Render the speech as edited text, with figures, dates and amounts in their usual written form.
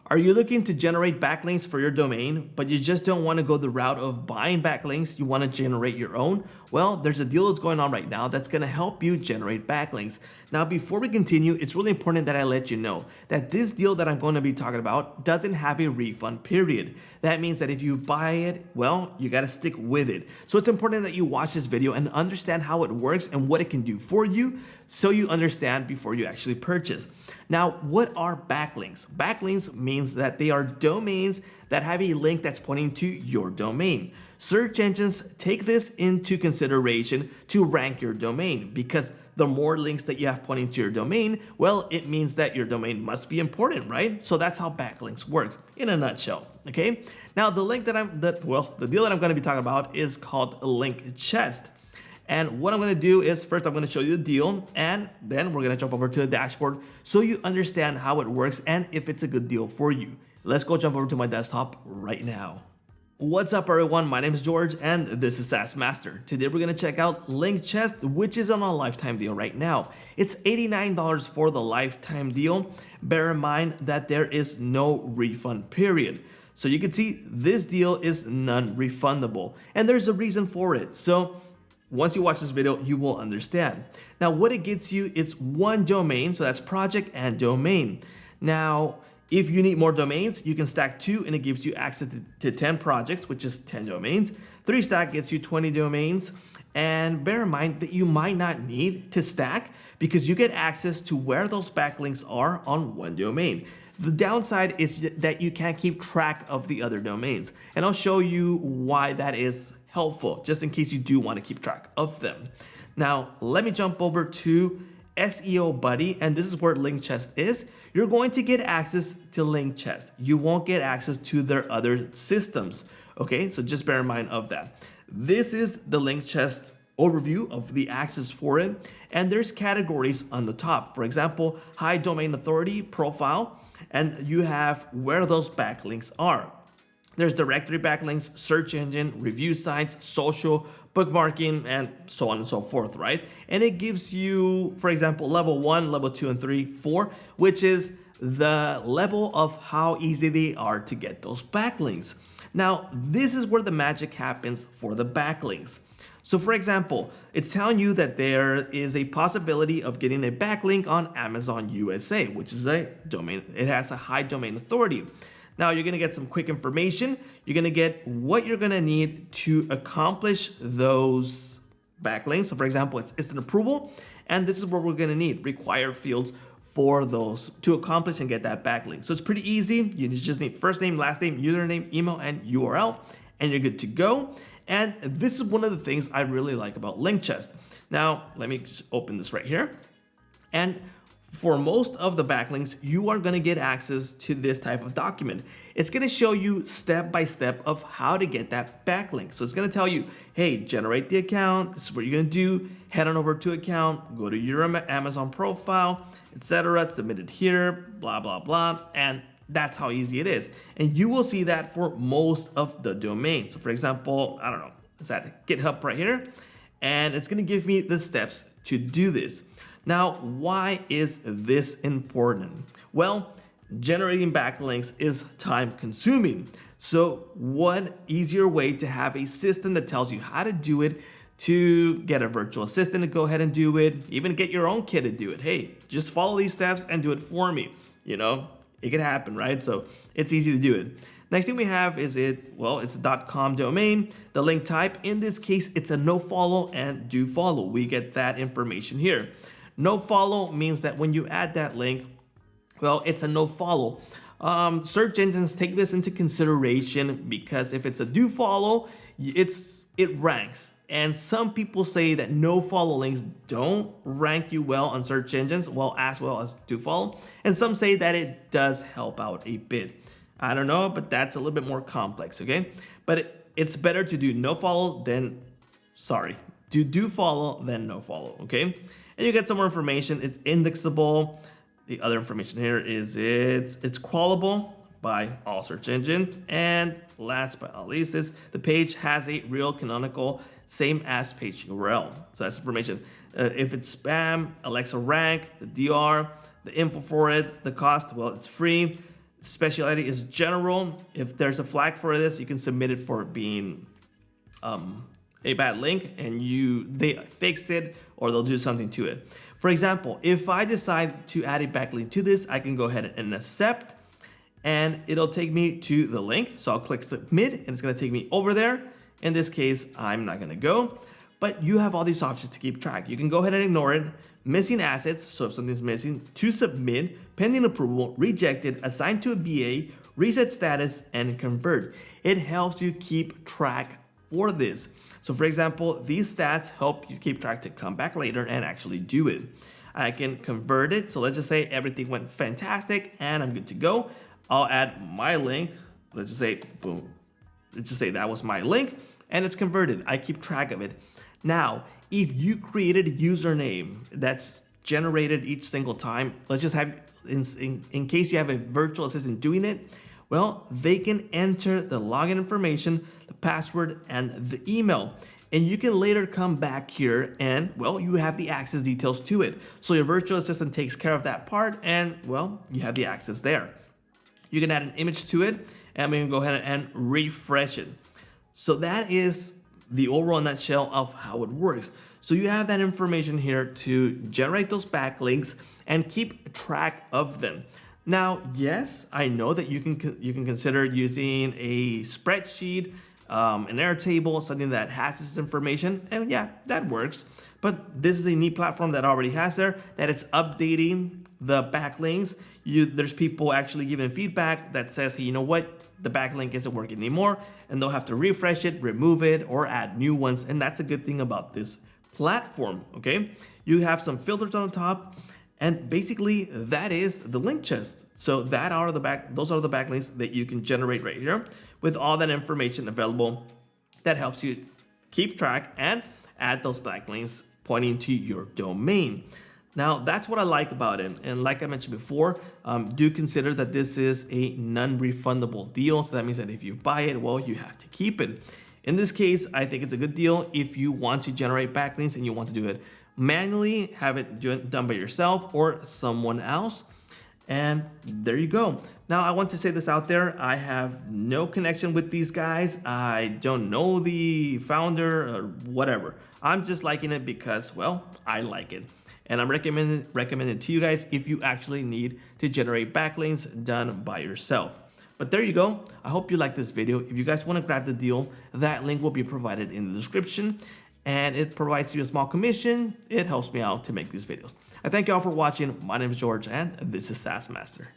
Are you looking to generate backlinks for your domain, but you just don't want to go the route of buying backlinks, you want to generate your own? Well, there's a deal that's going on right now that's going to help you generate backlinks. Now, before we continue, it's really important that I let you know that this deal that I'm going to be talking about doesn't have a refund period. That means that if you buy it, well, you got to stick with it. So it's important that you watch this video and understand how it works and what it can do for you so you understand before you actually purchase. Now, what are backlinks? Backlinks means that they are domains that have a link that's pointing to your domain. Search engines take this into consideration to rank your domain because the more links that you have pointing to your domain, well, it means that your domain must be important, right? So that's how backlinks work in a nutshell, okay? Now, the deal that I'm going to be talking about is called LinkChest. And what I'm going to do is first I'm going to show you the deal and then we're going to jump over to the dashboard so you understand how it works and if it's a good deal for you. Let's go jump over to my desktop right now. What's up everyone, my name is George and this is SaaS Master. Today we're going to check out LinkChest, which is on a lifetime deal right now. It's $89 for the lifetime deal. Bear in mind that there is no refund period. So you can see this deal is non-refundable and there's a reason for it. So once you watch this video, you will understand. Now, what it gets you is one domain, so that's project and domain. Now, if you need more domains, you can stack 2 and it gives you access to 10 projects, which is 10 domains. 3 stack gets you 20 domains. And bear in mind that you might not need to stack because you get access to where those backlinks are on one domain. The downside is that you can't keep track of the other domains. And I'll show you why that is helpful, just in case you do want to keep track of them. Now, let me jump over to SEO Buddy, and this is where LinkChest is. You're going to get access to LinkChest. You won't get access to their other systems, okay? So just bear in mind of that. This is the LinkChest overview of the access for it, and there's categories on the top. For example, high domain authority profile, and you have where those backlinks are. There's directory backlinks, search engine, review sites, social, bookmarking, and so on and so forth, right? And it gives you, for example, level 1, level 2, and 3, 4, which is the level of how easy they are to get those backlinks. Now, this is where the magic happens for the backlinks. So for example, it's telling you that there is a possibility of getting a backlink on Amazon USA, which is a domain, it has a high domain authority. Now you're gonna get some quick information. You're gonna get what you're gonna need to accomplish those backlinks. So for example, it's instant approval, and this is what we're gonna need, required fields for those to accomplish and get that backlink. So it's pretty easy. You just need first name, last name, username, email, and URL, and you're good to go. And this is one of the things I really like about LinkChest. Now, let me just open this right here. And for most of the backlinks, you are going to get access to this type of document. It's going to show you step by step of how to get that backlink. So it's going to tell you, hey, generate the account. This is what you're going to do. Head on over to account, go to your Amazon profile, etc. Submit it here, blah, blah, blah. And that's how easy it is. And you will see that for most of the domains. So for example, I don't know, it's at GitHub right here. And it's going to give me the steps to do this. Now, why is this important? Well, generating backlinks is time consuming. So what easier way to have a system that tells you how to do it, to get a virtual assistant to go ahead and do it, even get your own kid to do it. Hey, just follow these steps and do it for me. You know, it can happen, right? So it's easy to do it. Next thing we have is it's a .com domain. The link type, in this case, it's a nofollow and dofollow. We get that information here. Nofollow means that when you add that link, well, it's a nofollow. Search engines take this into consideration because if it's a dofollow, it ranks. And some people say that nofollow links don't rank you well on search engines, as well as dofollow. And some say that it does help out a bit. I don't know, but that's a little bit more complex, okay? But it's better to do nofollow than, dofollow than nofollow, okay? And you get some more information. It's indexable. The other information here is it's crawlable by all search engines. And last but not least is the page has a real canonical same as page URL. So that's information. If it's spam, Alexa rank, the DR, the info for it, the cost, well, it's free. Specialty is general. If there's a flag for this, you can submit it for being a bad link, and they fix it or they'll do something to it. For example, if I decide to add a backlink to this, I can go ahead and accept, and it'll take me to the link. So I'll click submit, and it's gonna take me over there. In this case, I'm not gonna go, but you have all these options to keep track. You can go ahead and ignore it. Missing assets, so if something's missing, to submit, pending approval, rejected, assigned to a BA, reset status, and convert. It helps you keep track for this. So for example, these stats help you keep track to come back later and actually do it. I can convert it. So let's just say everything went fantastic and I'm good to go. I'll add my link. Let's just say, boom. Let's just say that was my link and it's converted. I keep track of it. Now, if you created a username that's generated each single time, let's just have, in case you have a virtual assistant doing it, well, they can enter the login information, the password, and the email. And you can later come back here and, well, you have the access details to it. So your virtual assistant takes care of that part and, well, you have the access there. You can add an image to it and we can go ahead and refresh it. So that is the overall nutshell of how it works. So you have that information here to generate those backlinks and keep track of them. Now, yes, I know that you can consider using a spreadsheet, an Airtable, something that has this information, and yeah, that works. But this is a neat platform that already has there, that it's updating the backlinks. There's people actually giving feedback that says, hey, you know what? The backlink isn't working anymore, and they'll have to refresh it, remove it, or add new ones. And that's a good thing about this platform, okay? You have some filters on the top, and basically that is the LinkChest. So those are the backlinks that you can generate right here with all that information available that helps you keep track and add those backlinks pointing to your domain. Now, that's what I like about it. And like I mentioned before, do consider that this is a non-refundable deal. So that means that if you buy it, well, you have to keep it. In this case, I think it's a good deal if you want to generate backlinks and you want to do it manually, have it done by yourself or someone else. And there you go. Now, I want to say this out there. I have no connection with these guys. I don't know the founder or whatever. I'm just liking it because, well, I like it. And I'm recommending it to you guys if you actually need to generate backlinks done by yourself. But there you go. I hope you like this video. If you guys want to grab the deal, that link will be provided in the description. And it provides you a small commission. It helps me out to make these videos. I thank you all for watching. My name is George, and this is SaaS Master.